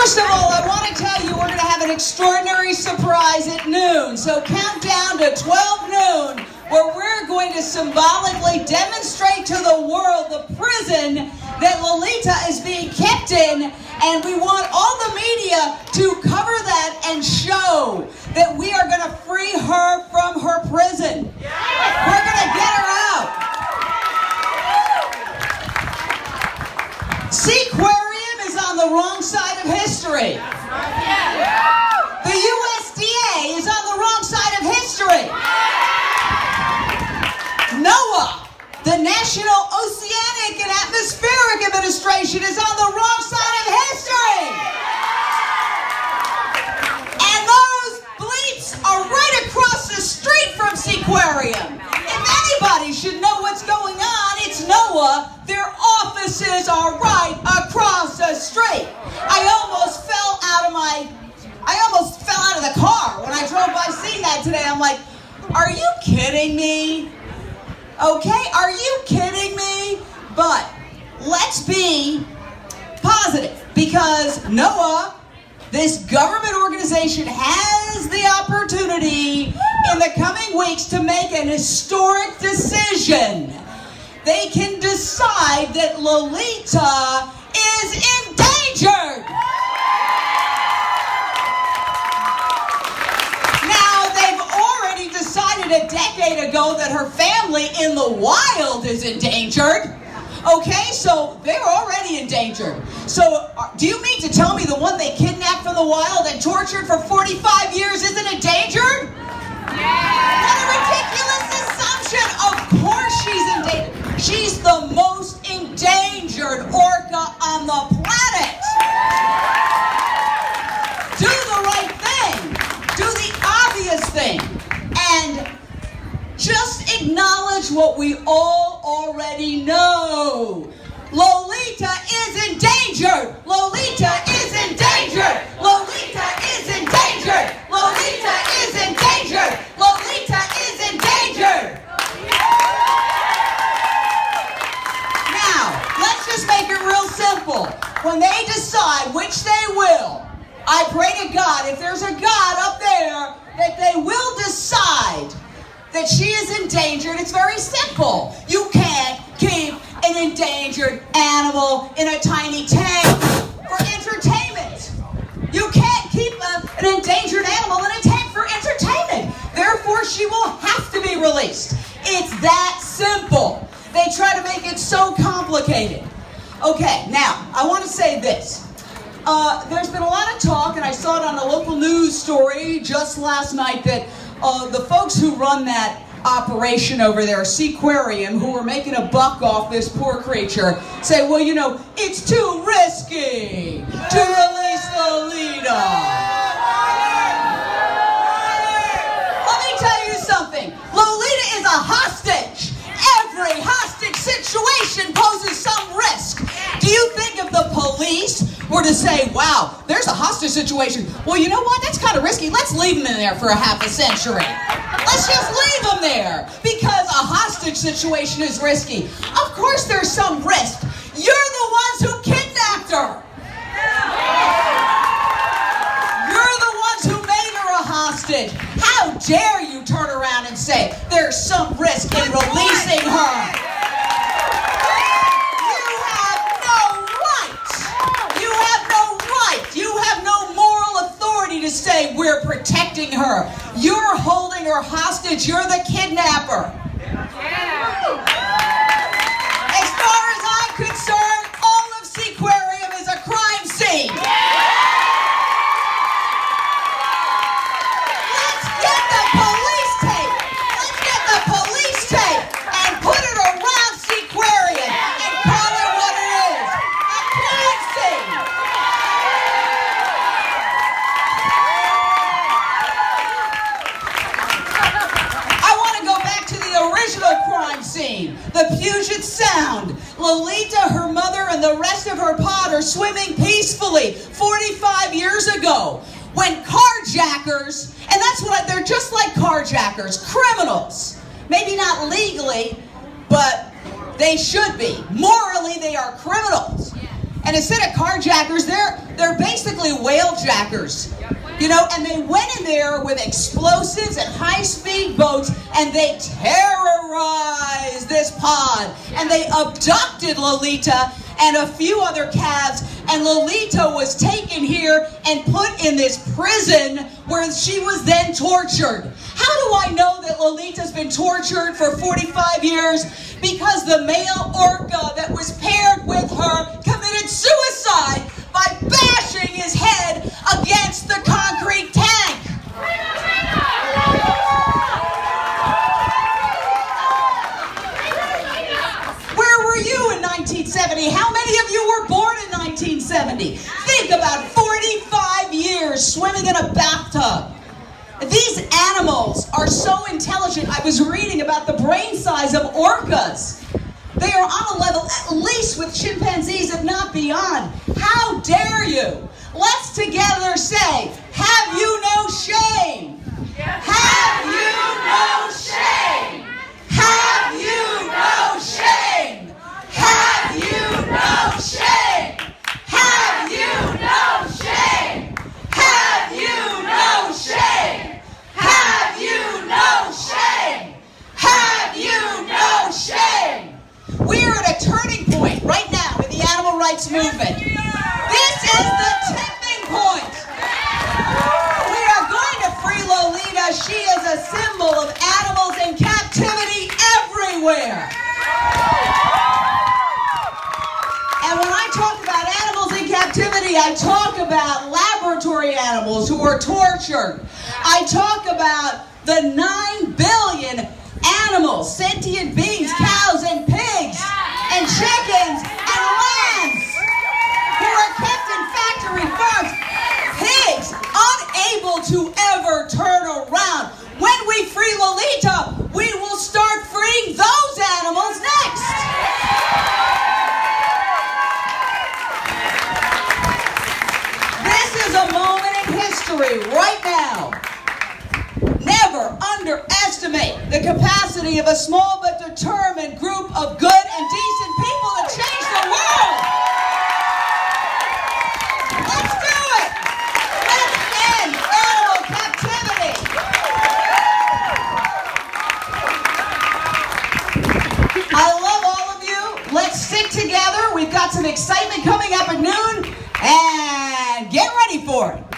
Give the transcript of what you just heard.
First of all, I want to tell you we're going to have an extraordinary surprise at noon. So count down to 12 noon, where we're going to symbolically demonstrate to the world the prison that Lolita is being kept in, and we want all the media to cover that and show that we are going to free her from her prison. We're going to get her out. Seaquarium is on the wrong side of history. The USDA is on the wrong side of history. NOAA, the National Oceanic and Atmospheric Administration, is on the wrong side of history. And those bleeps are right across the street from Seaquarium. If anybody should know what's going on, it's NOAA. Their offices are right across the street. I almost fell out of the car when I drove by seeing that today. I'm like, are you kidding me? Okay, are you kidding me? But let's be positive, because NOAA, this government organization, has the opportunity in the coming weeks to make an historic decision. They can decide that Lolita is endangered. Now, they've already decided a decade ago that her family in the wild is endangered. Okay, so they're already endangered. So do you mean to tell me the one they kidnapped from the wild and tortured for 45 years isn't endangered? Yeah. What a ridiculous assumption. Of course she's endangered. She's the most endangered orca on the planet. Do the right thing. Do the obvious thing. And just acknowledge what we all already know. Lolita is endangered. Lolita is endangered. Lolita is endangered. Lolita is endangered. Lolita is endangered. Now, let's just make it real simple. When they decide, which they will, I pray to God, if there's a God up there, that they will decide that she is endangered. It's very simple. You can't keep an endangered animal in a tiny tank for entertainment. You can't keep an endangered animal in a tank for entertainment. Therefore, she will have to be released. It's that simple. They try to make it so complicated. Okay, now, I want to say this. There's been a lot of talk, and I saw it on a local news story just last night, that the folks who run that operation over there, Seaquarium, who were making a buck off this poor creature, say, well, you know, it's too risky to release Lolita. Let me tell you something. Lolita is a hostage. Every hostage situation poses some risk. Do you think if the police were to say, wow, there's a hostage situation, well, you know what, that's kind of risky. Let's leave them in there for a half a century. Let's just leave them there because a hostage situation is risky. Of course there's some risk. You're the ones who kidnapped her. You're the ones who made her a hostage. How dare you turn around and say there's some risk in releasing her? You have no moral authority to say we're protecting her. You're holding her hostage. You're the kidnapper. As far as I'm concerned, all of Seaquarium is a crime scene. Let's get the police tape. Let's get the police tape and put it around Seaquarium and call it what it is. A crime scene. Original crime scene, the Puget Sound. Lolita, her mother, and the rest of her pod are swimming peacefully 45 years ago when carjackers, and that's what they're just like carjackers, criminals. Maybe not legally, but they should be. Morally, they are criminals. And instead of carjackers, they're basically whale jackers. You know, and they went in there with explosives and high-speed boats, and they terrorized this pond. And they abducted Lolita and a few other calves, and Lolita was taken here and put in this prison where she was then tortured. How do I know that Lolita's been tortured for 45 years? Because the male orca that was paired with her committed suicide by bashing his head against the concrete tank. Where were you in 1970? How many of you were born in 1970? Think about 45 years swimming in a bathtub. These animals are so intelligent. I was reading about the brain size of orcas. They are on a level at least with chimpanzees, if not beyond. How dare you? Let's together say, have you no shame? Have you no shame? Have you no shame? Have you no shame? Have you no shame? Have you no shame? Have you no shame? Have you no shame? We are at a turning point right now in the animal rights movement. This is the tipping point. We are going to free Lolita. She is a symbol of animals in captivity everywhere. And when I talk about animals in captivity, I talk about laboratory animals who are tortured. I talk about the 9 billion animals, sentient beings, cows and pigs and chickens and lambs who are kept in factory farms. Pigs unable to ever turn around. When we free Lolita, we will start freeing those animals next. This is a moment in history right now. Never underestimate the capacity of a small but determined group of good and decent people to change the world. Let's do it. Let's end animal captivity. I love all of you. Let's stick together. We've got some excitement coming up at noon, and get ready for it.